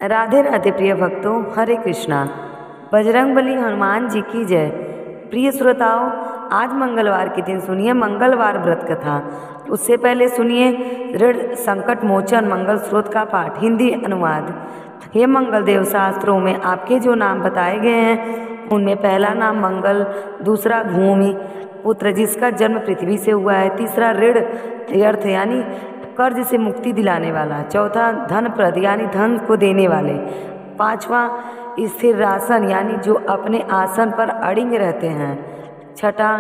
राधे राधे प्रिय भक्तों, हरे कृष्णा। बजरंगबली हनुमान जी की जय। प्रिय श्रोताओं, आज मंगलवार के दिन सुनिए मंगलवार व्रत कथा। उससे पहले सुनिए ऋण संकट मोचन मंगल स्रोत का पाठ, हिंदी अनुवाद। हे मंगल देव, शास्त्रों में आपके जो नाम बताए गए हैं उनमें पहला नाम मंगल, दूसरा भूमि पुत्र जिसका जन्म पृथ्वी से हुआ है, तीसरा ऋण अर्थ यानी कर्ज से मुक्ति दिलाने वाला, चौथा धन प्रद यानी धन को देने वाले, पांचवा स्थिर रासन यानी जो अपने आसन पर अड़िंग रहते हैं, छठा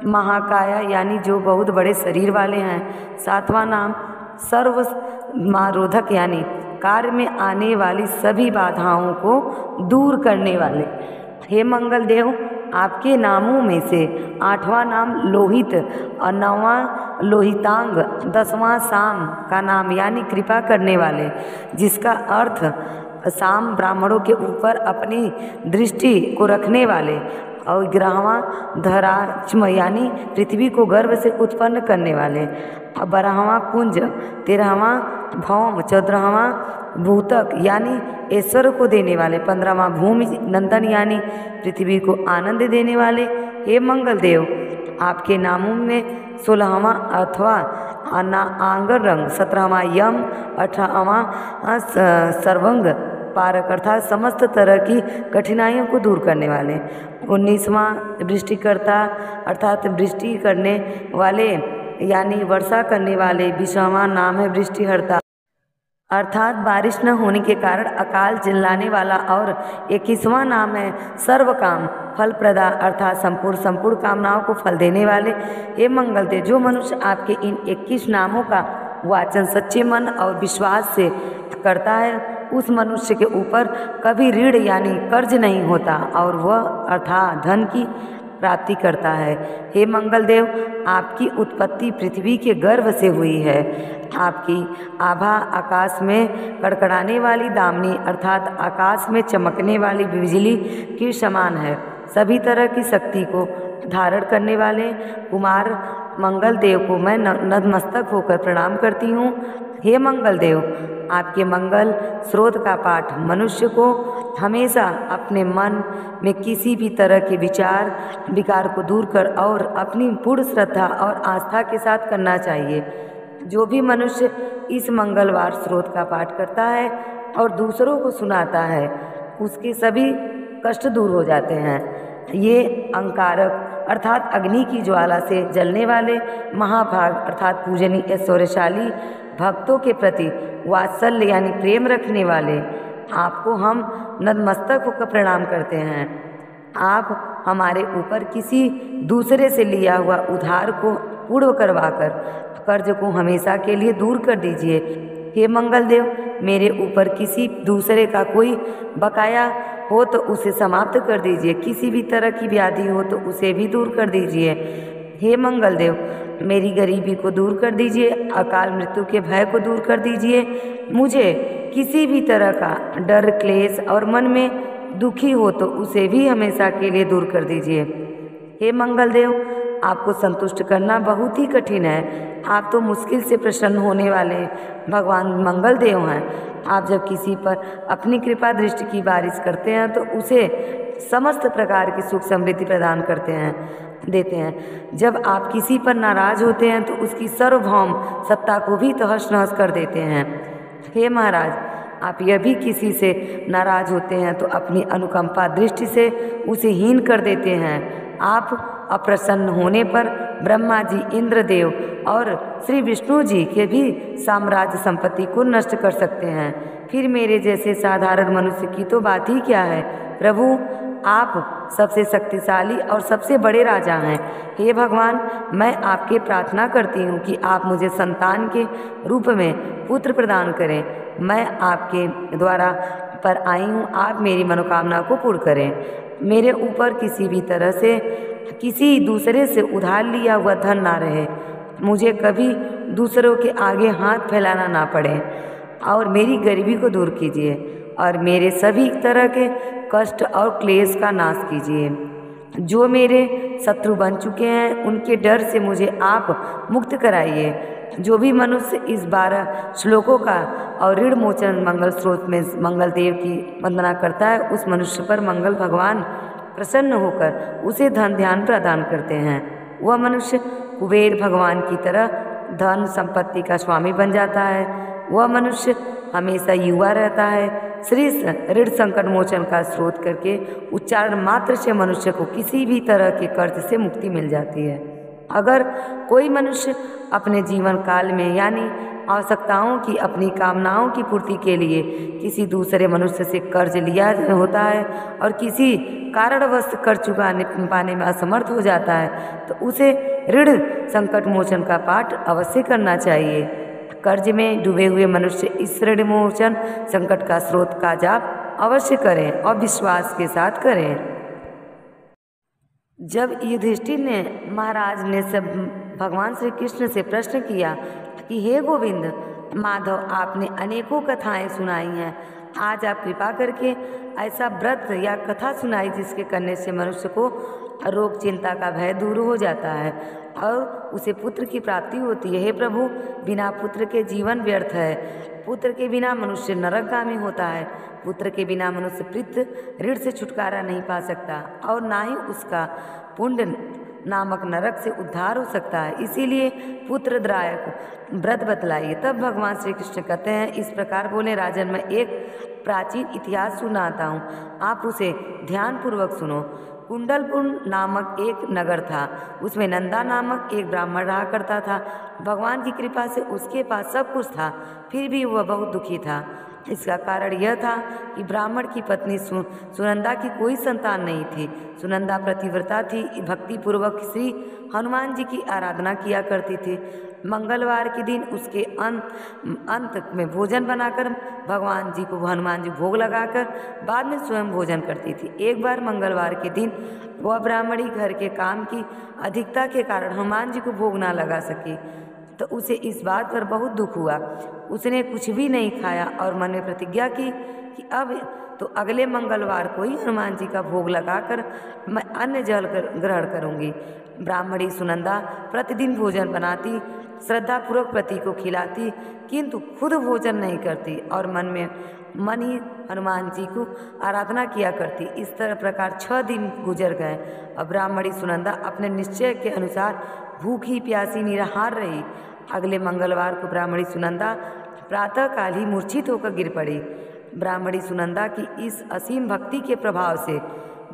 महाकाया यानी जो बहुत बड़े शरीर वाले हैं, सातवां नाम सर्व मारोधक यानी कार्य में आने वाली सभी बाधाओं को दूर करने वाले। हे मंगल देव, आपके नामों में से आठवां नाम लोहित और नौवां लोहितांग, 10वां साम का नाम यानी कृपा करने वाले, जिसका अर्थ साम ब्राह्मणों के ऊपर अपनी दृष्टि को रखने वाले, और 11वां धराचम यानी पृथ्वी को गर्भ से उत्पन्न करने वाले, 12वां कुंज, 13वां भौम, 14वां भूतक यानी ऐश्वर्य को देने वाले, 15वां भूमि नंदन यानी पृथ्वी को आनंद देने वाले। हे मंगल देव, आपके नामों में 16वां अथवा आंगर रंग, 17वां यम, 18वां सर्वंग पारक अर्थात समस्त तरह की कठिनाइयों को दूर करने वाले, 19वां वृष्टिकर्ता अर्थात वृष्टि करने वाले यानी वर्षा करने वाले, 20वां नाम है वृष्टिहर्ता अर्थात बारिश न होने के कारण अकाल चिल्लाने वाला, और 21वां नाम है सर्व काम फल प्रदा अर्थात संपूर्ण कामनाओं को फल देने वाले। हे मंगल देव, जो मनुष्य आपके इन 21 नामों का वाचन सच्चे मन और विश्वास से करता है, उस मनुष्य के ऊपर कभी ऋण यानी कर्ज नहीं होता और वह अर्थात धन की प्राप्ति करता है। हे मंगल देव, आपकी उत्पत्ति पृथ्वी के गर्भ से हुई है। आपकी आभा आकाश में कड़कड़ाने वाली दामिनी अर्थात आकाश में चमकने वाली बिजली के समान है। सभी तरह की शक्ति को धारण करने वाले कुमार मंगल देव को मैं नतमस्तक होकर प्रणाम करती हूँ। हे मंगल देव, आपके मंगल स्रोत का पाठ मनुष्य को हमेशा अपने मन में किसी भी तरह के विकार को दूर कर और अपनी पूर्ण श्रद्धा और आस्था के साथ करना चाहिए। जो भी मनुष्य इस मंगलवार स्रोत का पाठ करता है और दूसरों को सुनाता है, उसके सभी कष्ट दूर हो जाते हैं। ये अंकारक अर्थात अग्नि की ज्वाला से जलने वाले, महाभाग अर्थात पूजनीय ऐश्वर्यशाली, भक्तों के प्रति वात्सल्य यानी प्रेम रखने वाले, आपको हम नतमस्तक होकर प्रणाम करते हैं। आप हमारे ऊपर किसी दूसरे से लिया हुआ उधार को पूर्ण करवाकर कर्ज को हमेशा के लिए दूर कर दीजिए। हे मंगल देव, मेरे ऊपर किसी दूसरे का कोई बकाया हो तो उसे समाप्त कर दीजिए, किसी भी तरह की व्याधि हो तो उसे भी दूर कर दीजिए। हे मंगल देव, मेरी गरीबी को दूर कर दीजिए, अकाल मृत्यु के भय को दूर कर दीजिए, मुझे किसी भी तरह का डर क्लेश और मन में दुखी हो तो उसे भी हमेशा के लिए दूर कर दीजिए। हे मंगल देव, आपको संतुष्ट करना बहुत ही कठिन है। आप तो मुश्किल से प्रसन्न होने वाले भगवान मंगल देव हैं। आप जब किसी पर अपनी कृपा दृष्टि की बारिश करते हैं तो उसे समस्त प्रकार की सुख समृद्धि प्रदान देते हैं। जब आप किसी पर नाराज होते हैं तो उसकी सार्वभौम सत्ता को भी तहस नहस कर देते हैं। हे महाराज, आप यह भी किसी से नाराज होते हैं तो अपनी अनुकंपा दृष्टि से उसे हीन कर देते हैं। आप अप्रसन्न होने पर ब्रह्मा जी, इंद्रदेव और श्री विष्णु जी के भी साम्राज्य संपत्ति को नष्ट कर सकते हैं। फिर मेरे जैसे साधारण मनुष्य की तो बात ही क्या है। प्रभु, आप सबसे शक्तिशाली और सबसे बड़े राजा हैं। हे भगवान, मैं आपके प्रार्थना करती हूँ कि आप मुझे संतान के रूप में पुत्र प्रदान करें। मैं आपके द्वारा पर आई हूँ, आप मेरी मनोकामना को पूर्ण करें। मेरे ऊपर किसी भी तरह से किसी दूसरे से उधार लिया हुआ धन ना रहे, मुझे कभी दूसरों के आगे हाथ फैलाना ना पड़े, और मेरी गरीबी को दूर कीजिए और मेरे सभी तरह के कष्ट और क्लेश का नाश कीजिए। जो मेरे शत्रु बन चुके हैं उनके डर से मुझे आप मुक्त कराइए जो भी मनुष्य इस 12 श्लोकों का और ऋण मोचन मंगल स्रोत में मंगल देव की वंदना करता है, उस मनुष्य पर मंगल भगवान प्रसन्न होकर उसे धन ध्यान प्रदान करते हैं। वह मनुष्य कुबेर भगवान की तरह धन संपत्ति का स्वामी बन जाता है। वह मनुष्य हमेशा युवा रहता है। श्री ऋण संकट मोचन का स्रोत करके उच्चारण मात्र से मनुष्य को किसी भी तरह के कर्ज से मुक्ति मिल जाती है। अगर कोई मनुष्य अपने जीवन काल में यानी आवश्यकताओं की अपनी कामनाओं की पूर्ति के लिए किसी दूसरे मनुष्य से कर्ज लिया होता है और किसी कारणवश कर्ज चुकाने पाने में असमर्थ हो जाता है, तो उसे ऋण संकट मोचन का पाठ अवश्य करना चाहिए। कर्ज में डूबे हुए मनुष्य इस ऋण मोचन संकट का स्रोत का जाप अवश्य करें और विश्वास के साथ करें। जब युधिष्ठिर ने महाराज ने सब भगवान श्री कृष्ण से प्रश्न किया कि हे गोविंद माधव, आपने अनेकों कथाएं सुनाई हैं, आज आप कृपा करके ऐसा व्रत या कथा सुनाई जिसके करने से मनुष्य को रोग चिंता का भय दूर हो जाता है और उसे पुत्र की प्राप्ति होती है। हे प्रभु, बिना पुत्र के जीवन व्यर्थ है। पुत्र के बिना मनुष्य नरकगामी होता है। पुत्र के बिना मनुष्य पितृ ऋण से छुटकारा नहीं पा सकता और ना ही उसका पुण्य नामक नरक से उद्धार हो सकता है। इसीलिए पुत्रदायक व्रत बतलाइए। तब भगवान श्री कृष्ण कहते हैं, इस प्रकार बोले, राजन मैं एक प्राचीन इतिहास सुनाता हूँ, आप उसे ध्यानपूर्वक सुनो। कुंडलपुर नामक एक नगर था, उसमें नंदा नामक एक ब्राह्मण रहा करता था। भगवान की कृपा से उसके पास सब कुछ था, फिर भी वह बहुत दुखी था। इसका कारण यह था कि ब्राह्मण की पत्नी सुनंदा की कोई संतान नहीं थी। सुनंदा प्रतिव्रता थी, भक्ति पूर्वक श्री हनुमान जी की आराधना किया करती थी। मंगलवार के दिन उसके अंत में भोजन बनाकर भगवान जी को हनुमान जी भोग लगाकर बाद में स्वयं भोजन करती थी। एक बार मंगलवार के दिन वह ब्राह्मणी घर के काम की अधिकता के कारण हनुमान जी को भोग ना लगा सकी, तो उसे इस बात पर बहुत दुख हुआ। उसने कुछ भी नहीं खाया और मन में प्रतिज्ञा की कि अब तो अगले मंगलवार को ही हनुमान जी का भोग लगाकर मैं अन्न जल ग्रहण करूंगी। ब्राह्मणी सुनंदा प्रतिदिन भोजन बनाती, श्रद्धापूर्वक पति को खिलाती, किंतु खुद भोजन नहीं करती और मन ही हनुमान जी को आराधना किया करती। इस तरह प्रकार 6 दिन गुजर गए और ब्राह्मणी सुनंदा अपने निश्चय के अनुसार भूखी प्यासी निराहार रही। अगले मंगलवार को ब्राह्मणी सुनंदा प्रातःकाल ही मूर्छित होकर गिर पड़ी। ब्राह्मणी सुनंदा की इस असीम भक्ति के प्रभाव से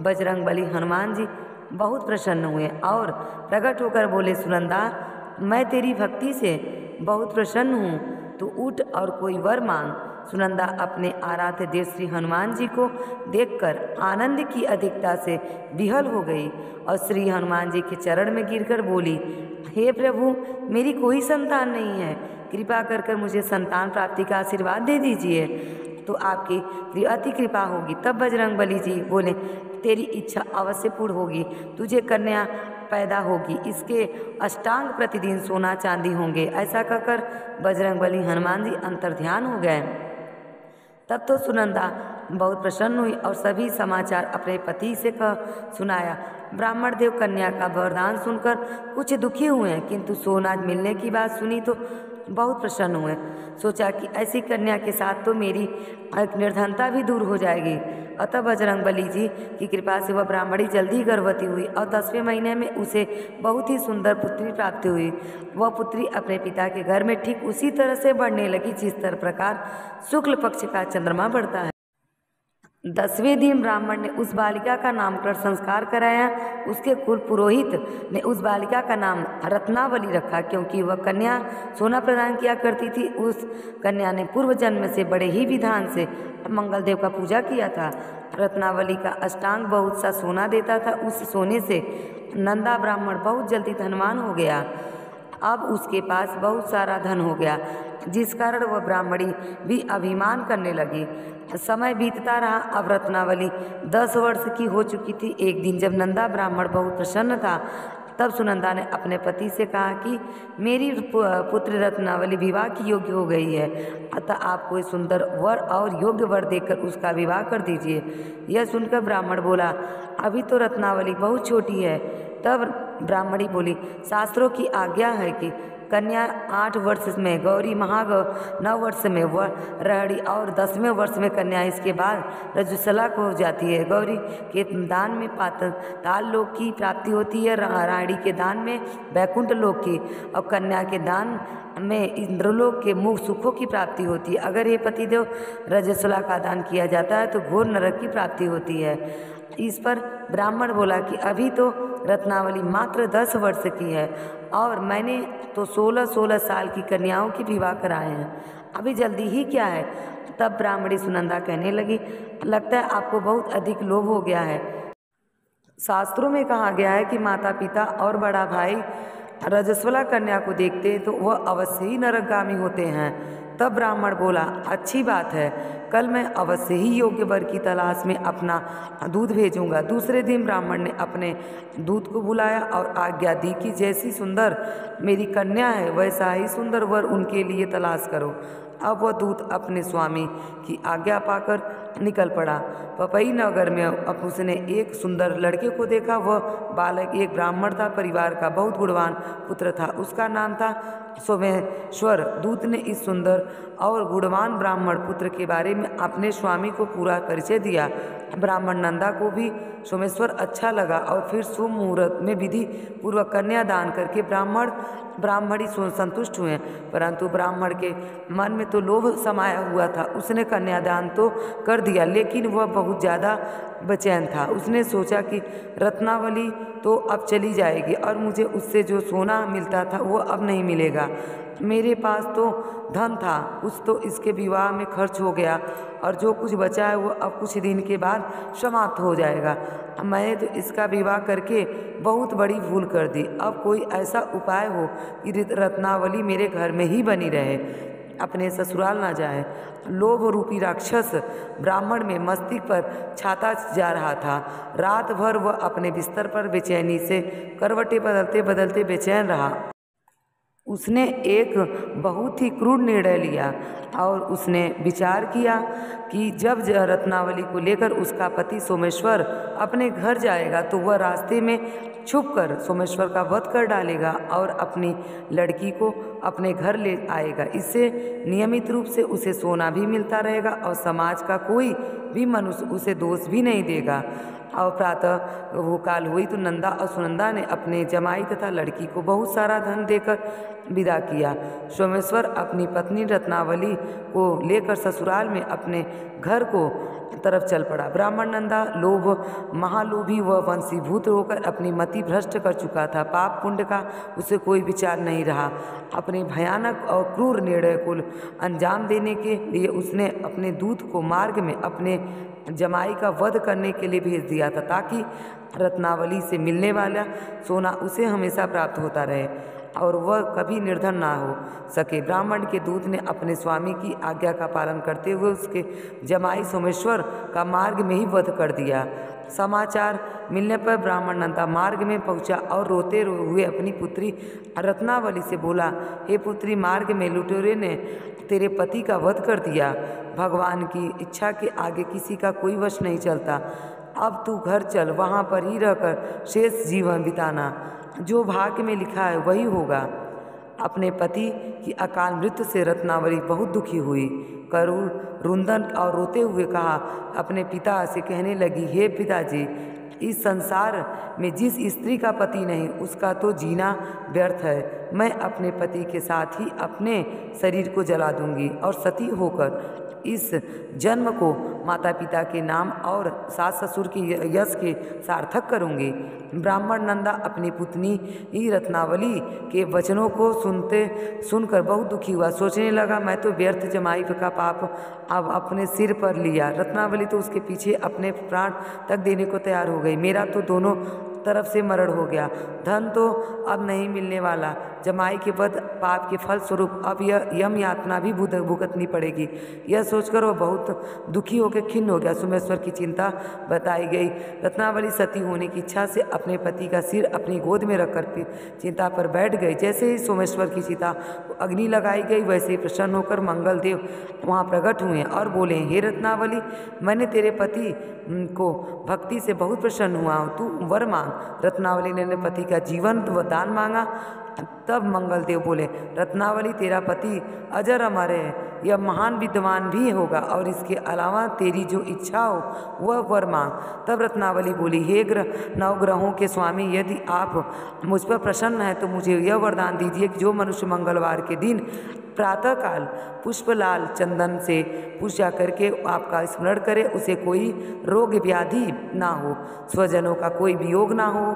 बजरंगबली हनुमान जी बहुत प्रसन्न हुए और प्रकट होकर बोले, सुनंदा, मैं तेरी भक्ति से बहुत प्रसन्न हूँ, तू उठ और कोई वर मांग। सुनंदा अपने आराध्य देव श्री हनुमान जी को देखकर आनंद की अधिकता से विहल हो गई और श्री हनुमान जी के चरण में गिरकर बोली, हे प्रभु, मेरी कोई संतान नहीं है, कृपा कर मुझे संतान प्राप्ति का आशीर्वाद दे दीजिए, तो आपकी अति कृपा होगी। तब बजरंगबली जी बोले, तेरी इच्छा अवश्य पूर्ण होगी, तुझे कन्या पैदा होगी, इसके अष्टांग प्रतिदिन सोना चांदी होंगे। ऐसा कहकर बजरंगबली हनुमान जी अंतर्ध्यान हो गए। तब तो सुनंदा बहुत प्रसन्न हुई और सभी समाचार अपने पति से सुनाया। ब्राह्मण देव कन्या का वरदान सुनकर कुछ दुखी हुए, किंतु सोना मिलने की बात सुनी तो बहुत प्रसन्न हुए। सोचा कि ऐसी कन्या के साथ तो मेरी निर्धनता भी दूर हो जाएगी। अतः बजरंगबली जी की कृपा से वह ब्राह्मणी जल्दी गर्भवती हुई और 10वें महीने में उसे बहुत ही सुंदर पुत्री प्राप्त हुई। वह पुत्री अपने पिता के घर में ठीक उसी तरह से बढ़ने लगी जिस तरह प्रकार शुक्ल पक्ष का चंद्रमा बढ़ता है। 10वें दिन ब्राह्मण ने उस बालिका का नामकरण संस्कार कराया। उसके कुल पुरोहित ने उस बालिका का नाम रत्नावली रखा, क्योंकि वह कन्या सोना प्रदान किया करती थी। उस कन्या ने पूर्व जन्म से बड़े ही विधान से मंगल देव का पूजा किया था। रत्नावली का अष्टांग बहुत सा सोना देता था। उस सोने से नंदा ब्राह्मण बहुत जल्दी धनवान हो गया। अब उसके पास बहुत सारा धन हो गया, जिस कारण वह ब्राह्मणी भी अभिमान करने लगी। समय बीतता रहा। अब रत्नावली 10 वर्ष की हो चुकी थी। एक दिन जब नंदा ब्राह्मण बहुत प्रसन्न था, तब सुनंदा ने अपने पति से कहा कि मेरी पुत्र रत्नावली विवाह की योग्य हो गई है, अतः आप कोई सुंदर वर और योग्य वर देकर उसका विवाह कर दीजिए। यह सुनकर ब्राह्मण बोला, अभी तो रत्नावली बहुत छोटी है। तब ब्राह्मणी बोली, शास्त्रों की आज्ञा है कि कन्या 8 वर्ष में, गौरी महागौ 9 वर्ष में रहड़ी और 10वें वर्ष में कन्या इसके बाद रजस्वला को हो जाती है। गौरी के दान में ताल लोक की प्राप्ति होती है, राड़ी के दान में वैकुंठ लोक की, और कन्या के दान में इंद्रलोक के मुख सुखों की प्राप्ति होती है। अगर ये पतिदेव रजस्वला का दान किया जाता है तो घोर नरक की प्राप्ति होती है। इस पर ब्राह्मण बोला कि अभी तो रत्नावली मात्र 10 वर्ष की है और मैंने तो 16-16 साल की कन्याओं की विवाह कराए हैं, अभी जल्दी ही क्या है। तब ब्राह्मणी सुनंदा कहने लगी, लगता है आपको बहुत अधिक लोभ हो गया है। शास्त्रों में कहा गया है कि माता पिता और बड़ा भाई रजस्वला कन्या को देखते तो वह अवश्य ही नरकगामी होते हैं। तब ब्राह्मण बोला, अच्छी बात है, कल मैं अवश्य ही योग्य वर की तलाश में अपना दूध भेजूंगा। दूसरे दिन ब्राह्मण ने अपने दूध को बुलाया और आज्ञा दी कि जैसी सुंदर मेरी कन्या है वैसा ही सुंदर वर उनके लिए तलाश करो। अब वह दूत अपने स्वामी की आज्ञा पाकर निकल पड़ा। पपई नगर में अब उसने एक सुंदर लड़के को देखा। वह बालक एक ब्राह्मण था, परिवार का बहुत गुणवान पुत्र था, उसका नाम था सोमेश्वर। दूत ने इस सुंदर और गुणवान ब्राह्मण पुत्र के बारे में अपने स्वामी को पूरा परिचय दिया। ब्राह्मण नंदा को भी सोमेश्वर अच्छा लगा और फिर शुभ मुहूर्त में विधि पूर्वक कन्या दान करके ब्राह्मणी संतुष्ट हुए। परंतु ब्राह्मण के मन में तो लोभ समाया हुआ था। उसने कन्यादान तो कर दिया लेकिन वह बहुत ज़्यादा बेचैन था। उसने सोचा कि रत्नावली तो अब चली जाएगी और मुझे उससे जो सोना मिलता था वो अब नहीं मिलेगा। मेरे पास तो धन था, कुछ तो इसके विवाह में खर्च हो गया और जो कुछ बचा है वो अब कुछ दिन के बाद समाप्त हो जाएगा। मैंने तो इसका विवाह करके बहुत बड़ी भूल कर दी। अब कोई ऐसा उपाय हो कि रत्नावली मेरे घर में ही बनी रहे, अपने ससुराल ना जाए। लोभ रूपी राक्षस ब्राह्मण में मस्तिष्क पर छाता जा रहा था। रात भर वह अपने बिस्तर पर बेचैनी से करवटें बदलते बदलते बेचैन रहा। उसने एक बहुत ही क्रूर निर्णय लिया और उसने विचार किया कि जब रत्नावली को लेकर उसका पति सोमेश्वर अपने घर जाएगा तो वह रास्ते में छुपकर सोमेश्वर का वध कर डालेगा और अपनी लड़की को अपने घर ले आएगा। इससे नियमित रूप से उसे सोना भी मिलता रहेगा और समाज का कोई भी मनुष्य उसे दोष भी नहीं देगा। और प्रातः वो काल हुई तो नंदा और सुनंदा ने अपने जमाई तथा लड़की को बहुत सारा धन देकर विदा किया। सोमेश्वर अपनी पत्नी रत्नावली को लेकर ससुराल में अपने घर को तरफ चल पड़ा। ब्राह्मण नंदा महालोभी व वंशीभूत होकर अपनी मति भ्रष्ट कर चुका था। पाप पुण्य का उसे कोई विचार नहीं रहा। अपने भयानक और क्रूर निर्णय को अंजाम देने के लिए उसने अपने दूत को मार्ग में अपने जमाई का वध करने के लिए भेज दिया था ताकि रत्नावली से मिलने वाला सोना उसे हमेशा प्राप्त होता रहे और वह कभी निर्धन ना हो सके। ब्राह्मण के दूत ने अपने स्वामी की आज्ञा का पालन करते हुए उसके जमाई सोमेश्वर का मार्ग में ही वध कर दिया। समाचार मिलने पर ब्राह्मण नंदा मार्ग में पहुंचा और रोते हुए अपनी पुत्री रत्नावली से बोला, हे पुत्री, मार्ग में लुटेरे ने तेरे पति का वध कर दिया। भगवान की इच्छा के आगे किसी का कोई वश नहीं चलता। अब तू घर चल, वहाँ पर ही रहकर शेष जीवन बिताना। जो भाग्य में लिखा है वही होगा। अपने पति की अकाल मृत्यु से रत्नावली बहुत दुखी हुई। करुण रुंदन और रोते हुए कहा अपने पिता से कहने लगी, हे पिताजी, इस संसार में जिस स्त्री का पति नहीं उसका तो जीना व्यर्थ है। मैं अपने पति के साथ ही अपने शरीर को जला दूंगी और सती होकर इस जन्म को माता पिता के नाम और सास ससुर के यश के सार्थक करूंगी। ब्राह्मण नंदा अपनी पुतनी ही रत्नावली के वचनों को सुनकर बहुत दुखी हुआ। सोचने लगा, मैं तो व्यर्थ जमाई का पाप अब अपने सिर पर लिया। रत्नावली तो उसके पीछे अपने प्राण तक देने को तैयार हो गई। मेरा तो दोनों तरफ से मरण हो गया। धन तो अब नहीं मिलने वाला। जमाई के वध पाप के फल स्वरूप अब यह यम यातना भी भुगतनी पड़ेगी। यह सोचकर वह बहुत दुखी होकर खिन्न हो गया। सोमेश्वर की चिंता बताई गई। रत्नावली सती होने की इच्छा से अपने पति का सिर अपनी गोद में रखकर चिंता पर बैठ गई। जैसे ही सोमेश्वर की चिता अग्नि लगाई गई वैसे ही प्रसन्न होकर मंगल देव वहाँ प्रकट हुए और बोले, हे रत्नावली, मैंने तेरे पति को भक्ति से बहुत प्रसन्न हुआ हूँ, तू वर मांग। रत्नावली ने पति का जीवन व दान मांगा तब मंगलदेव बोले, रत्नावली तेरा पति अजर अमर है, यह महान विद्वान भी होगा और इसके अलावा तेरी जो इच्छा हो वह वर मांग। तब रत्नावली बोली, हे नवग्रहों के स्वामी, यदि आप मुझ पर प्रसन्न हैं तो मुझे यह वरदान दीजिए कि जो मनुष्य मंगलवार के दिन प्रातःकाल पुष्पलाल चंदन से पूजा करके आपका स्मरण करे, उसे कोई रोग व्याधि ना हो, स्वजनों का कोई वियोग ना हो,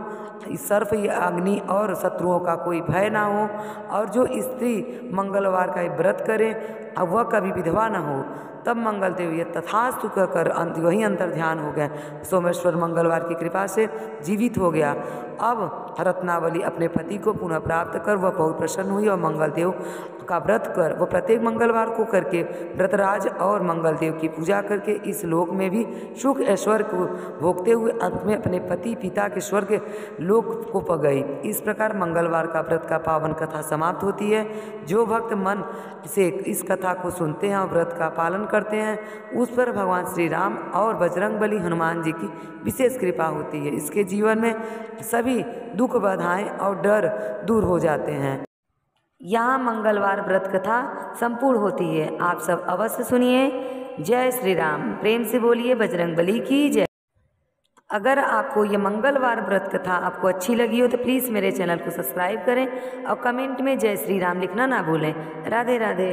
सर्प या अग्नि और शत्रुओं का कोई भय ना हो, और जो स्त्री मंगलवार का व्रत करे अब वह कभी विधवा न हो। तब मंगलदेव ये तथास्तु कहकर वही अंतर ध्यान हो गए। सोमेश्वर मंगलवार की कृपा से जीवित हो गया। अब रत्नावली अपने पति को पुनः प्राप्त कर वह बहुत प्रसन्न हुई और मंगलदेव का व्रत कर वो प्रत्येक मंगलवार को करके व्रतराज और मंगलदेव की पूजा करके इस लोक में भी सुख ऐश्वर्य को भोगते हुए अंत में अपने पति पिता के स्वर्ग लोक को पा गई। इस प्रकार मंगलवार का व्रत का पावन कथा समाप्त होती है। जो भक्त मन से इस कथा को सुनते हैं और व्रत का पालन करते हैं उस पर भगवान श्री राम और बजरंगबली हनुमान जी की विशेष कृपा होती है। इसके जीवन में सभी दुख बाधाएं और डर दूर हो जाते हैं। यहाँ मंगलवार व्रत कथा संपूर्ण होती है। आप सब अवश्य सुनिए। जय श्री राम। प्रेम से बोलिए बजरंगबली की जय। अगर आपको ये मंगलवार व्रत कथा आपको अच्छी लगी हो तो प्लीज़ मेरे चैनल को सब्सक्राइब करें और कमेंट में जय श्री राम लिखना ना भूलें। राधे राधे।